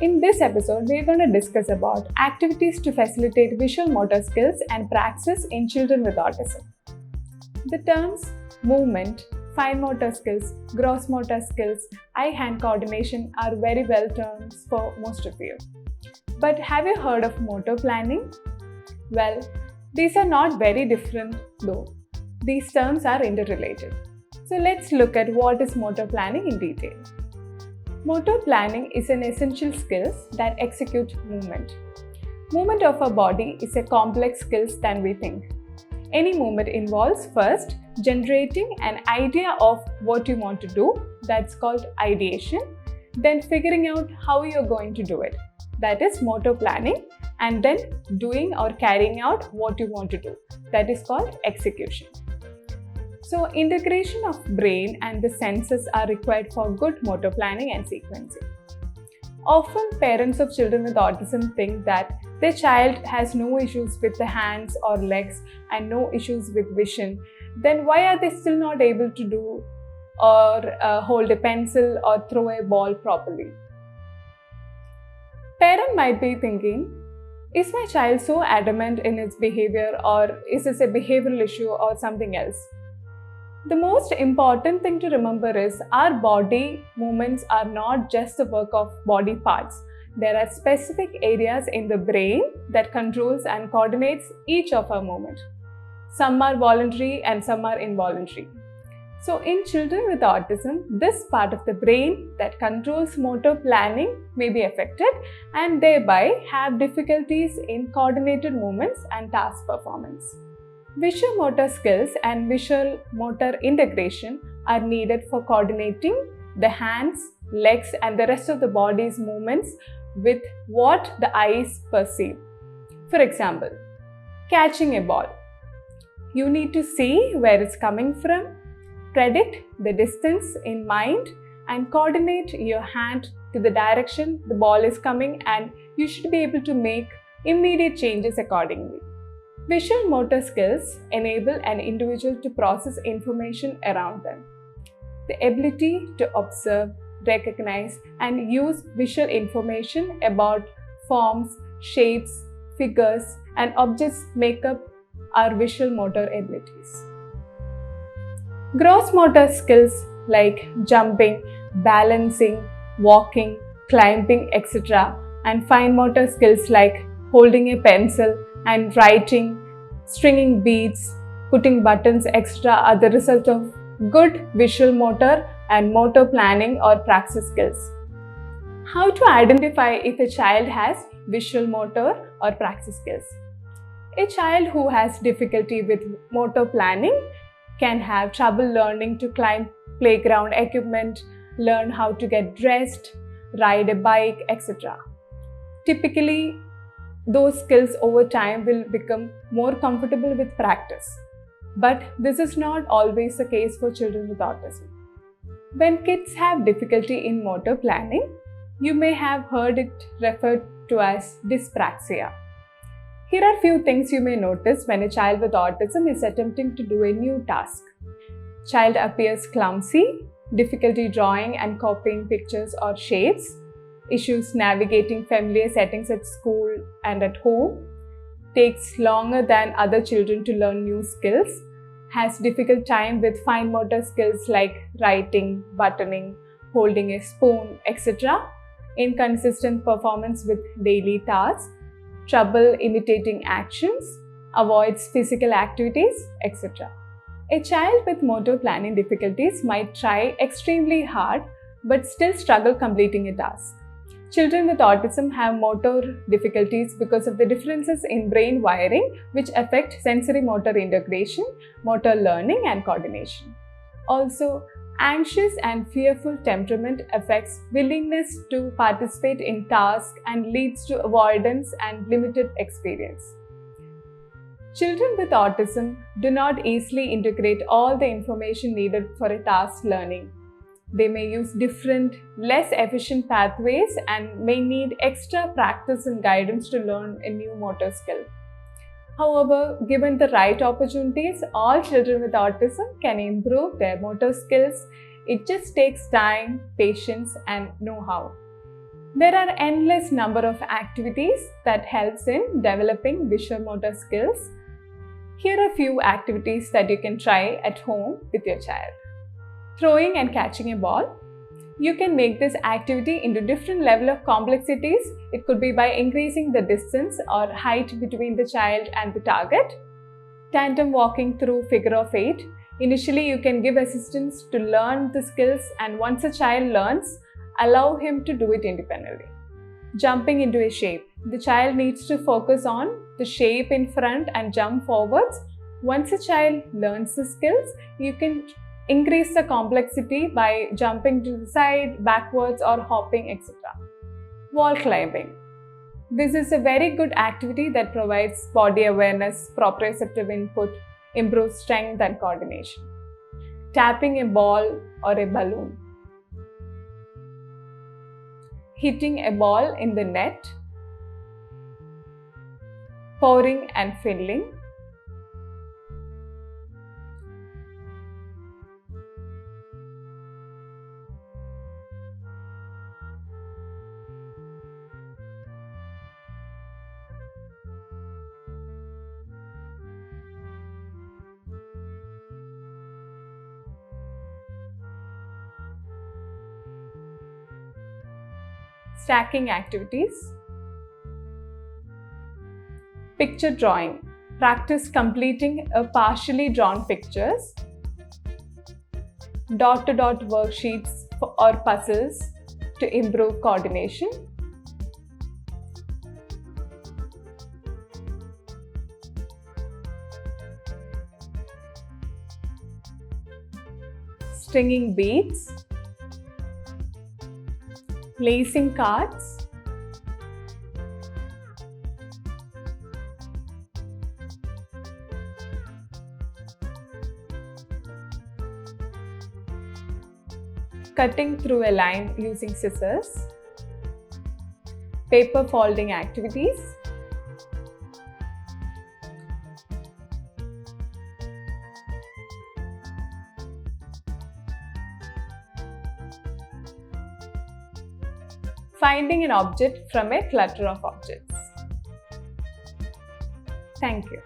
In this episode, we're going to discuss about activities to facilitate visual motor skills and praxis in children with autism. The terms movement, fine motor skills, gross motor skills, eye-hand coordination are very well terms for most of you. But have you heard of motor planning? Well, these are not very different though. These terms are interrelated. So let's look at what is motor planning in detail. Motor planning is an essential skill that executes movement. Movement of a body is a complex skill than we think. Any movement involves first generating an idea of what you want to do, that's called ideation, then figuring out how you're going to do it, that is motor planning, and then doing or carrying out what you want to do, that is called execution. So, integration of brain and the senses are required for good motor planning and sequencing. Often, parents of children with autism think that their child has no issues with the hands or legs and no issues with vision. Then why are they still not able to do or hold a pencil or throw a ball properly? Parent might be thinking, is my child so adamant in its behavior, or is this a behavioral issue or something else? The most important thing to remember is our body movements are not just the work of body parts. There are specific areas in the brain that controls and coordinates each of our movements. Some are voluntary and some are involuntary. So in children with autism, this part of the brain that controls motor planning may be affected and thereby have difficulties in coordinated movements and task performance. Visual motor skills and visual motor integration are needed for coordinating the hands, legs, and the rest of the body's movements with what the eyes perceive. For example, catching a ball. You need to see where it's coming from, predict the distance in mind, and coordinate your hand to the direction the ball is coming, and you should be able to make immediate changes accordingly. Visual motor skills enable an individual to process information around them. The ability to observe, recognize, and use visual information about forms, shapes, figures, and objects make up our visual motor abilities. Gross motor skills like jumping, balancing, walking, climbing, etc., and fine motor skills like holding a pencil and writing, stringing beads, putting buttons, etc. are the result of good visual motor and motor planning or praxis skills. How to identify if a child has visual motor or praxis skills? A child who has difficulty with motor planning can have trouble learning to climb playground equipment, learn how to get dressed, ride a bike, etc. Typically, those skills over time will become more comfortable with practice. But this is not always the case for children with autism. When kids have difficulty in motor planning, you may have heard it referred to as dyspraxia. Here are few things you may notice when a child with autism is attempting to do a new task. Child appears clumsy, difficulty drawing and copying pictures or shapes, issues navigating familiar settings at school and at home, takes longer than other children to learn new skills, has difficult time with fine motor skills like writing, buttoning, holding a spoon, etc., inconsistent performance with daily tasks, trouble imitating actions, avoids physical activities, etc. A child with motor planning difficulties might try extremely hard but still struggle completing a task. Children with autism have motor difficulties because of the differences in brain wiring which affect sensory motor integration, motor learning, and coordination. Also, anxious and fearful temperament affects willingness to participate in tasks and leads to avoidance and limited experience. Children with autism do not easily integrate all the information needed for a task learning. They may use different, less efficient pathways and may need extra practice and guidance to learn a new motor skill. However, given the right opportunities, all children with autism can improve their motor skills. It just takes time, patience, and know-how. There are endless number of activities that helps in developing visual motor skills. Here are a few activities that you can try at home with your child. Throwing and catching a ball. You can make this activity into different level of complexities. It could be by increasing the distance or height between the child and the target. Tandem walking through figure of 8. Initially, you can give assistance to learn the skills, and once a child learns, allow him to do it independently. Jumping into a shape. The child needs to focus on the shape in front and jump forwards. Once a child learns the skills, you can increase the complexity by jumping to the side, backwards, or hopping, etc. Wall climbing. This is a very good activity that provides body awareness, proprioceptive input, improves strength and coordination. Tapping a ball or a balloon. Hitting a ball in the net. Pouring and filling. Stacking activities. Picture drawing. Practice completing a partially drawn pictures. Dot-to-dot worksheets or puzzles to improve coordination. Stringing beads. Placing cards. Cutting through a line using scissors. Paper folding activities. Finding an object from a clutter of objects. Thank you.